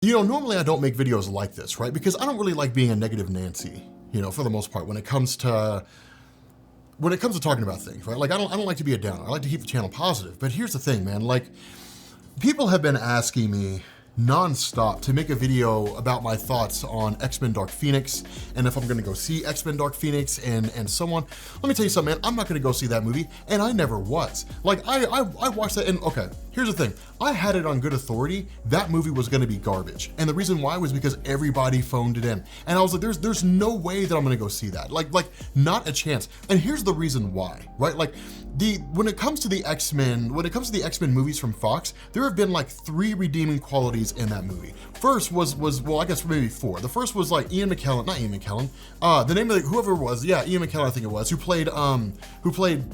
Normally I don't make videos like this, right? Because I don't really like being a negative Nancy, for the most part when it comes to talking about things, right? Like I don't like to be a downer. I like to keep the channel positive. But here's the thing, man, like people have been asking me non-stop to make a video about my thoughts on X-Men Dark Phoenix and if I'm gonna go see X-Men Dark Phoenix and so on. Let me tell you something, man, I'm not gonna go see that movie, and I never was. Like I watched that, and okay, here's the thing. I had it on good authority that movie was gonna be garbage. And the reason why was because everybody phoned it in. And I was like, there's no way that I'm gonna go see that. Like not a chance. And here's the reason why, right? Like when it comes to the X-Men movies from Fox, there have been like 3 redeeming qualities in that movie. First was well, I guess maybe 4. The first was like Ian McKellen, the name of whoever it was, yeah, Ian McKellen I think it was, who played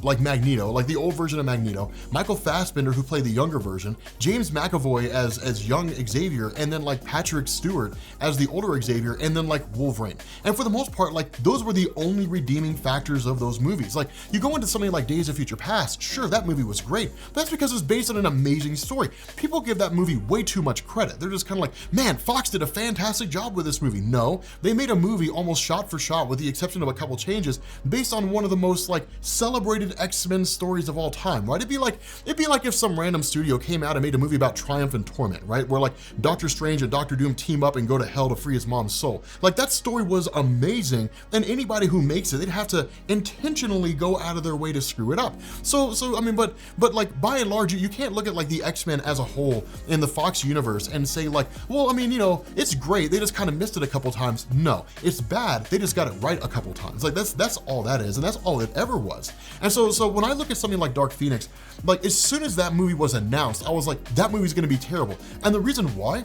like Magneto, like the old version of Magneto, Michael Fassbender who played the younger version, James McAvoy as young Xavier, and then like Patrick Stewart as the older Xavier, and then like Wolverine. And for the most part, like those were the only redeeming factors of those movies. Like you go into something like Days of Future Past, sure, that movie was great, but that's because it's based on an amazing story. People give that movie way too much credit. They're just kind of like, man, Fox did a fantastic job with this movie. No, they made a movie almost shot for shot, with the exception of a couple changes, based on one of the most like celebrated X-Men stories of all time, right? It'd be like if some random studio came out and made a movie about Triumph and Torment, right? Where like Doctor Strange and Doctor Doom team up and go to hell to free his mom's soul. Like that story was amazing, and anybody who makes it, they'd have to intentionally go out of their way to screw it up. So I mean, but like by and large, you can't look at like the X-Men as a whole in the Fox universe and say like, well, I mean, it's great, they just kind of missed it a couple times. No, it's bad, they just got it right a couple times. Like that's all that is, and that's all it ever was. And so when I look at something like Dark Phoenix, like as soon as that movie was announced, I was like, that movie's gonna be terrible. And the reason why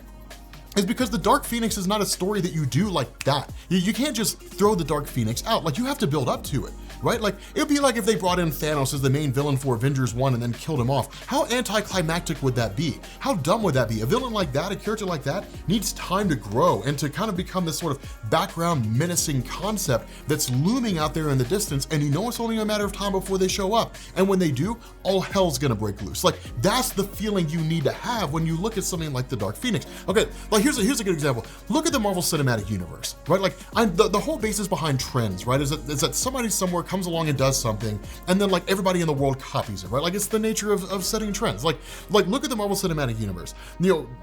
is because the Dark Phoenix is not a story that you do like that. You can't just throw the Dark Phoenix out. Like you have to build up to it, right? Like it'd be like if they brought in Thanos as the main villain for Avengers 1 and then killed him off. How anticlimactic would that be? How dumb would that be? A villain like that, a character like that, needs time to grow and to kind of become this sort of background menacing concept that's looming out there in the distance, and it's only a matter of time before they show up. And when they do, all hell's gonna break loose. Like that's the feeling you need to have when you look at something like the Dark Phoenix. Okay, like here's a good example. Look at the Marvel Cinematic Universe, right? Like the whole basis behind trends, right, is that somebody somewhere comes along and does something, and then like everybody in the world copies it, right? Like it's the nature of setting trends. Like look at the Marvel Cinematic Universe.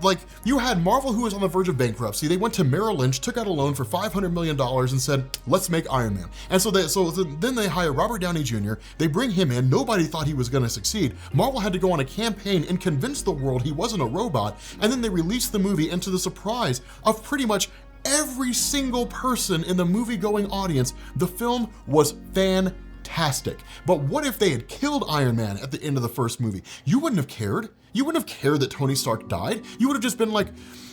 Like you had Marvel, who was on the verge of bankruptcy. They went to Merrill Lynch, took out a loan for $500 million and said, let's make Iron Man. And so then they hire Robert Downey Jr. They bring him in. Nobody thought he was gonna succeed. Marvel had to go on a campaign and convince the world he wasn't a robot, and then they released the movie, and to the surprise of pretty much every single person in the movie-going audience, the film was fantastic. But what if they had killed Iron Man at the end of the first movie? You wouldn't have cared. You wouldn't have cared that Tony Stark died. You would have just been like,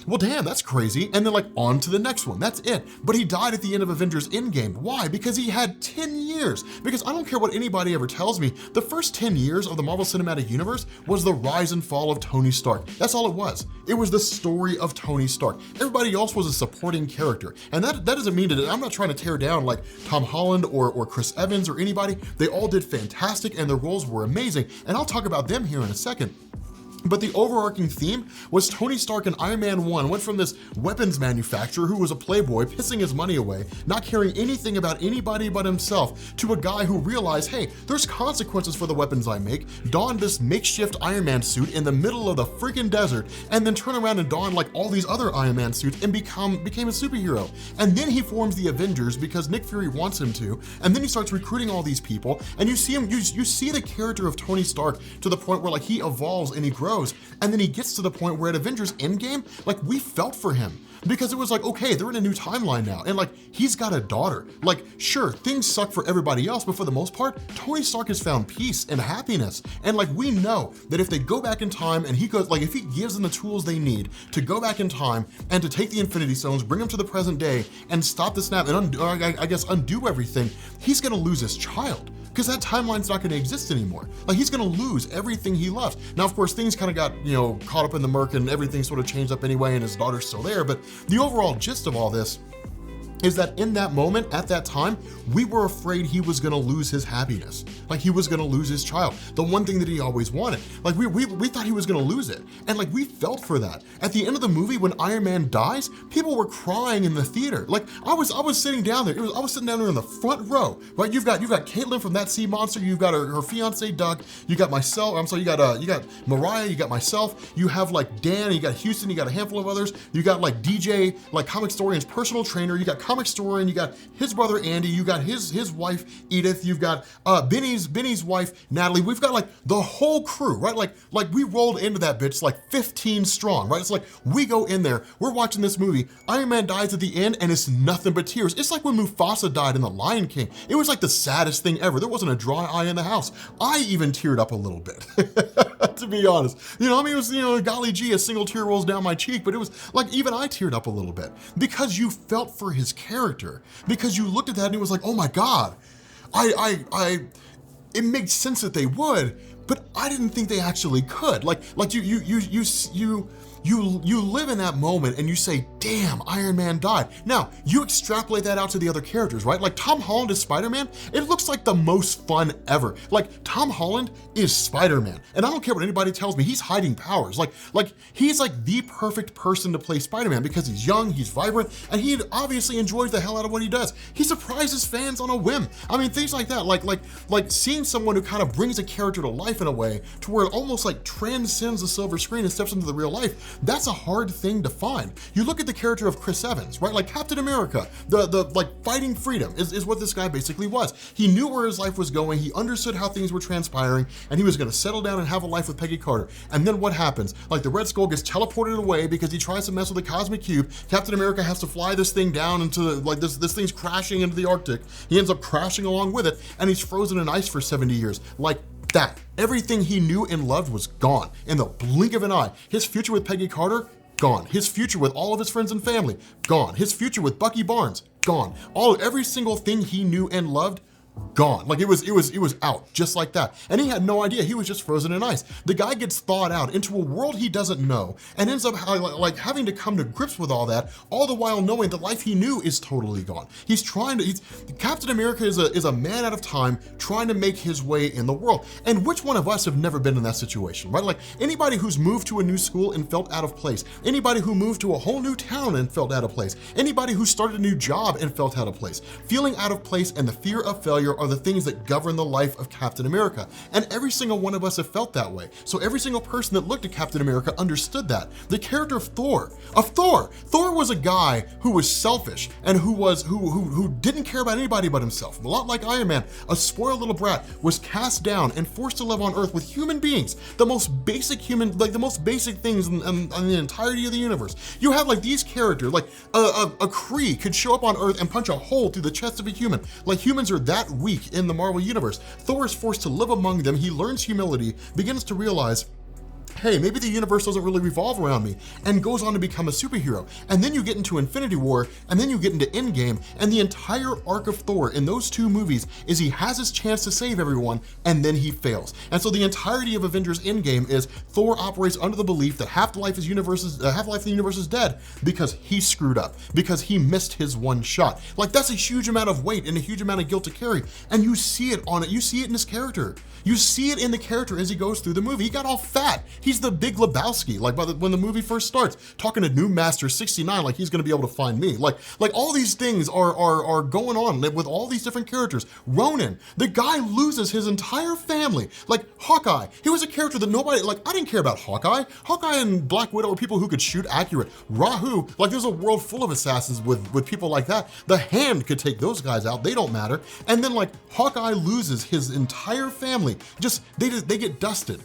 well, damn, that's crazy. And then like on to the next one, that's it. But he died at the end of Avengers Endgame. Why? Because he had 10 years. Because I don't care what anybody ever tells me, the first 10 years of the Marvel Cinematic Universe was the rise and fall of Tony Stark. That's all it was. It was the story of Tony Stark. Everybody else was a supporting character. And that doesn't mean that I'm not trying to tear down like Tom Holland or Chris Evans or anybody. They all did fantastic and their roles were amazing. And I'll talk about them here in a second. But the overarching theme was Tony Stark in Iron Man 1 went from this weapons manufacturer who was a playboy, pissing his money away, not caring anything about anybody but himself, to a guy who realized, hey, there's consequences for the weapons I make, don this makeshift Iron Man suit in the middle of the freaking desert, and then turn around and don like all these other Iron Man suits and became a superhero. And then he forms the Avengers because Nick Fury wants him to, and then he starts recruiting all these people, and you see him, you see the character of Tony Stark to the point where like he evolves and he grows. And then he gets to the point where at Avengers Endgame, like we felt for him, because it was like, okay, they're in a new timeline now. And like, he's got a daughter. Like, sure, things suck for everybody else, but for the most part, Tony Stark has found peace and happiness. And like, we know that if they go back in time and he goes, like if he gives them the tools they need to go back in time and to take the Infinity Stones, bring them to the present day and stop the snap and undo everything, he's gonna lose his child. Because that timeline's not gonna exist anymore. Like he's gonna lose everything he loves. Now, of course, things kind of got, caught up in the murk and everything sort of changed up anyway and his daughter's still there, but the overall gist of all this is that in that moment, at that time, we were afraid he was gonna lose his happiness. Like he was gonna lose his child, the one thing that he always wanted. Like we thought he was gonna lose it. And like we felt for that. At the end of the movie, when Iron Man dies, people were crying in the theater. Like I was sitting down there, I was sitting down there in the front row, right? You've got Caitlin from That Sea Monster, you've got her fiance Doug, you got myself, you got Mariah, you got myself, you have like Dan, you got Houston, you got a handful of others, you got like DJ, like Comic Historian's personal trainer, you got Comic Historian, you got his brother Andy, you got his wife Edith, you've got Benny's wife Natalie. We've got like the whole crew, right? Like we rolled into that bitch like 15 strong, right? It's like we go in there, we're watching this movie, Iron Man dies at the end and it's nothing but tears. It's like when Mufasa died in The Lion King. It was like the saddest thing ever. There wasn't a dry eye in the house. I even teared up a little bit, to be honest. You know, I mean, it was, you know, golly gee, a single tear rolls down my cheek, but it was like, even I teared up a little bit because you felt for his character, because you looked at that and it was like, oh my God, it makes sense that they would, but I didn't think they actually could. Like you live in that moment and you say, damn, Iron Man died. Now, you extrapolate that out to the other characters, right? Like Tom Holland as Spider-Man, it looks like the most fun ever. Like Tom Holland is Spider-Man. And I don't care what anybody tells me, he's hiding powers. Like he's like the perfect person to play Spider-Man because he's young, he's vibrant, and he obviously enjoys the hell out of what he does. He surprises fans on a whim. I mean, things like that, like seeing someone who kind of brings a character to life in a way to where it almost like transcends the silver screen and steps into the real life. That's a hard thing to find. You look at the character of Chris Evans, right? Like Captain America, the like fighting freedom is what this guy basically was. He knew where his life was going. He understood how things were transpiring and he was gonna settle down and have a life with Peggy Carter. And then what happens? Like the Red Skull gets teleported away because he tries to mess with the Cosmic Cube. Captain America has to fly this thing down into like this thing's crashing into the Arctic. He ends up crashing along with it and he's frozen in ice for 70 years. Like that. Everything he knew and loved was gone in the blink of an eye. His future with Peggy Carter, gone. His future with all of his friends and family, gone. His future with Bucky Barnes, gone. Every single thing he knew and loved, gone. Like it was out just like that. And he had no idea. He was just frozen in ice. The guy gets thawed out into a world he doesn't know and ends up like having to come to grips with all that, all the while knowing the life he knew is totally gone. Captain America is a man out of time trying to make his way in the world. And which one of us have never been in that situation, right? Like anybody who's moved to a new school and felt out of place, anybody who moved to a whole new town and felt out of place, anybody who started a new job and felt out of place. Feeling out of place and the fear of failure are the things that govern the life of Captain America. And every single one of us have felt that way. So every single person that looked at Captain America understood that. The character of Thor was a guy who was selfish and who didn't care about anybody but himself. A lot like Iron Man, a spoiled little brat was cast down and forced to live on Earth with human beings, the most basic things in the entirety of the universe. You have like these characters, like a Kree could show up on Earth and punch a hole through the chest of a human. Like humans are that weak in the Marvel Universe. Thor is forced to live among them. He learns humility, begins to realize, hey, maybe the universe doesn't really revolve around me, and goes on to become a superhero. And then you get into Infinity War, and then you get into Endgame, and the entire arc of Thor in those two movies is he has his chance to save everyone, and then he fails. And so the entirety of Avengers Endgame is Thor operates under the belief that half the life of the universe is dead because he screwed up, because he missed his one shot. Like that's a huge amount of weight and a huge amount of guilt to carry, and you see it in his character. You see it in the character as he goes through the movie. He got all fat. He's the Big Lebowski, like when the movie first starts, talking to New Master 69, like he's gonna be able to find me. Like all these things are going on with all these different characters. Ronan, the guy loses his entire family. Like Hawkeye, he was a character that nobody, like I didn't care about Hawkeye. Hawkeye and Black Widow were people who could shoot accurate. Rahu, like there's a world full of assassins with people like that. The Hand could take those guys out, they don't matter. And then like Hawkeye loses his entire family. They get dusted.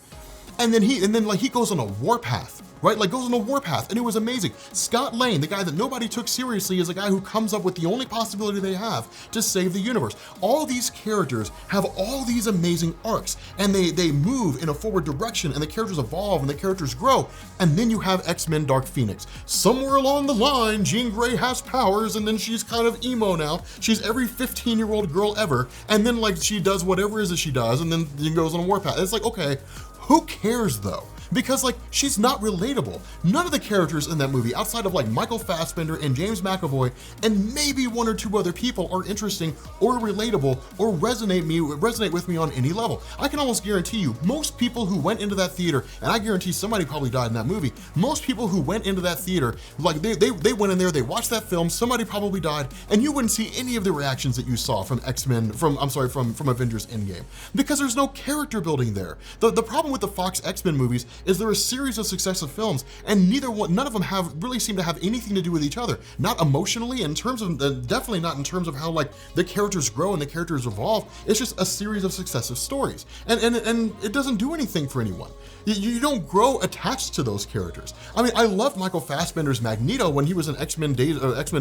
And then he goes on a warpath, right? Like goes on a warpath, and it was amazing. Scott Lang, the guy that nobody took seriously, is a guy who comes up with the only possibility they have to save the universe. All these characters have all these amazing arcs, and they move in a forward direction, and the characters evolve and the characters grow. And then you have X-Men Dark Phoenix. Somewhere along the line, Jean Grey has powers, and then she's kind of emo now. She's every 15-year-old girl ever, and then like she does whatever it is that she does, and then goes on a warpath. It's like, okay, who cares though? because like she's not relatable. None of the characters in that movie, outside of like Michael Fassbender and James McAvoy and maybe one or two other people, are interesting or relatable or resonate with me on any level. I can almost guarantee you, most people who went into that theater, and I guarantee somebody probably died in that movie, most people who went into that theater, like they went in there, they watched that film, somebody probably died, and you wouldn't see any of the reactions that you saw from from Avengers Endgame, because there's no character building there. The problem with the Fox X-Men movies is they're a series of successive films, and none of them really seem to have anything to do with each other. Not emotionally, in terms of, definitely not in terms of how like the characters grow and the characters evolve. It's just a series of successive stories, and it doesn't do anything for anyone. You don't grow attached to those characters. I mean, I loved Michael Fassbender's Magneto when he was in X-Men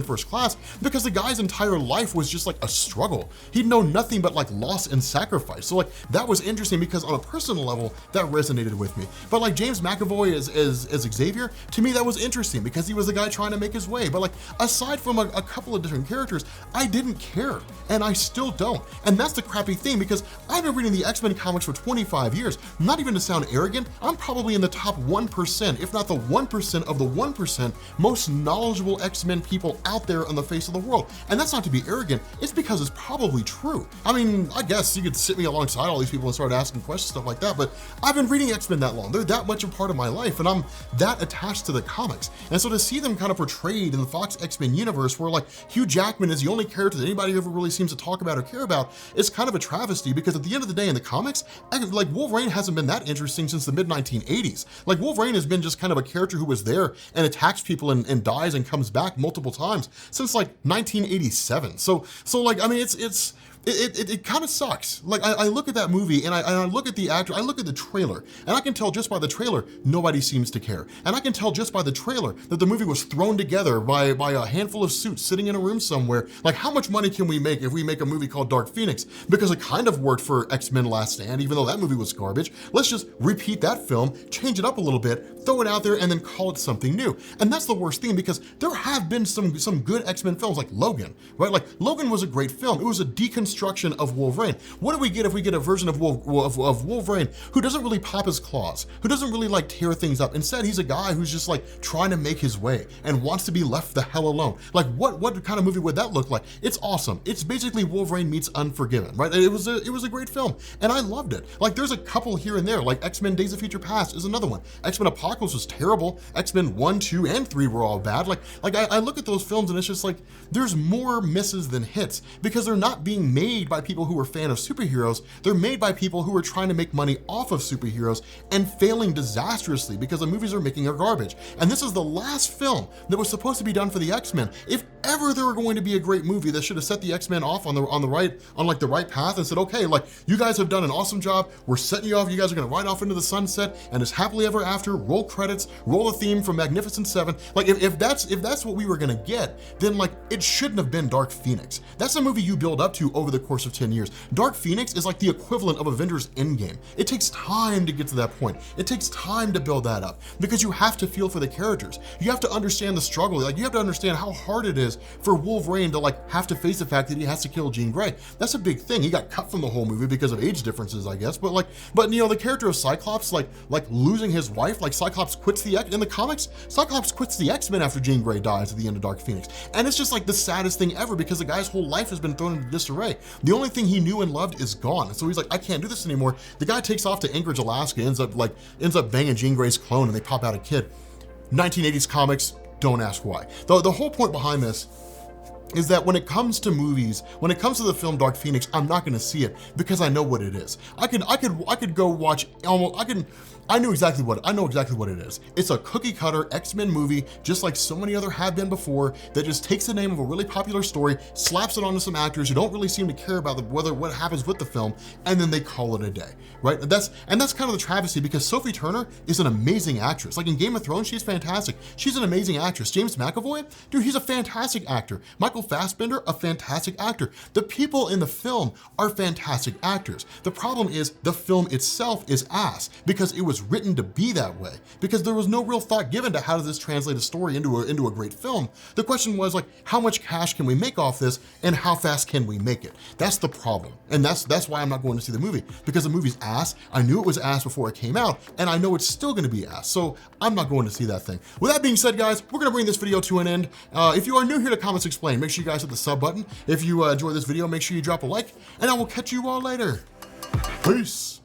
First Class, because the guy's entire life was just like a struggle. He'd known nothing but like loss and sacrifice. So like that was interesting, because on a personal level that resonated with me. But like James McAvoy as Xavier, to me that was interesting because he was the guy trying to make his way. But like aside from a couple of different characters, I didn't care, and I still don't. And that's the crappy thing, because I've been reading the X-Men comics for 25 years. Not even to sound arrogant, I'm probably in the top 1%, if not the 1% of the 1% most knowledgeable X-Men people out there on the face of the world. And that's not to be arrogant, it's because it's probably true. I mean, I guess you could sit me alongside all these people and start asking questions, stuff like that, but I've been reading X-Men that long. They're that much a part of my life, and I'm that attached to the comics. And so to see them kind of portrayed in the Fox X-Men universe, where like Hugh Jackman is the only character that anybody ever really seems to talk about or care about, is kind of a travesty, because at the end of the day in the comics, like Wolverine hasn't been that interesting since the mid-1980s. Like Wolverine has been just kind of a character who was there and attacks people and dies and comes back multiple times since like 1987. So like, I mean, it kind of sucks. Like I look at that movie and I look at the actor, I look at the trailer, and I can tell just by the trailer, nobody seems to care. And I can tell just by the trailer that the movie was thrown together by a handful of suits sitting in a room somewhere. Like, how much money can we make if we make a movie called Dark Phoenix? Because it kind of worked for X-Men Last Stand, even though that movie was garbage. Let's just repeat that film, change it up a little bit, throw it out there, and then call it something new. And that's the worst thing, because there have been some good X-Men films, like Logan, right? Like Logan was a great film. It was a deconstruction of Wolverine. What do we get if we get a version of Wolverine who doesn't really pop his claws, who doesn't really like tear things up? Instead, he's a guy who's just like trying to make his way and wants to be left the hell alone. Like what kind of movie would that look like? It's awesome. It's basically Wolverine meets Unforgiven, right? It was a great film, and I loved it. Like there's a couple here and there, like X-Men Days of Future Past is another one. X-Men Apocalypse was terrible. X-Men 1, 2, and 3 were all bad. Like I look at those films and it's just like there's more misses than hits, because they're not being made by people who are fan of superheroes. They're made by people who are trying to make money off of superheroes and failing disastrously because the movies are making are garbage. And this is the last film that was supposed to be done for the X-Men. If ever there were going to be a great movie that should have set the X-Men off on the right path and said, okay, like you guys have done an awesome job. We're setting you off. You guys are going to ride off into the sunset and it's happily ever after. Roll credits. Roll a theme from Magnificent Seven. Like if that's what we were going to get, then like it shouldn't have been Dark Phoenix. That's a movie you build up to over the course of 10 years. Dark Phoenix is like the equivalent of Avengers Endgame. It takes time to get to that point. It takes time to build that up, because you have to feel for the characters. You have to understand the struggle. Like you have to understand how hard it is for Wolverine to like have to face the fact that he has to kill Jean Grey. That's a big thing. He got cut from the whole movie because of age differences, I guess. But you know, the character of Cyclops, like losing his wife, like Cyclops quits in the comics, Cyclops quits the X-Men after Jean Grey dies at the end of Dark Phoenix. And it's just like the saddest thing ever, because the guy's whole life has been thrown into disarray. The only thing he knew and loved is gone. And so he's like, I can't do this anymore. The guy takes off to Anchorage, Alaska, ends up banging Jean Grey's clone, and they pop out a kid. 1980s comics, don't ask why. The whole point behind this is that when it comes to movies, when it comes to the film Dark Phoenix, I'm not going to see it because I know what it is. I could go watch I know exactly what it is. It's a cookie cutter X-Men movie, just like so many other have been before, that just takes the name of a really popular story, slaps it onto some actors who don't really seem to care about what happens with the film, and then they call it a day, right? That's kind of the travesty, because Sophie Turner is an amazing actress. Like in Game of Thrones, she's fantastic. She's an amazing actress. James McAvoy, dude, he's a fantastic actor. Michael Fassbender, a fantastic actor. The people in the film are fantastic actors. The problem is the film itself is ass, because it was was written to be that way, because there was no real thought given to how does this translate a story into a great film. The question was like, how much cash can we make off this, and how fast can we make it? That's the problem, and that's why I'm not going to see the movie, because the movie's ass. I knew it was ass before it came out, and I know it's still gonna be ass, so I'm not going to see that thing. With that being said, guys, we're gonna bring this video to an end. If you are new here to Comics Explained, make sure you guys hit the sub button. If you enjoy this video, make sure you drop a like, and I will catch you all later. Peace.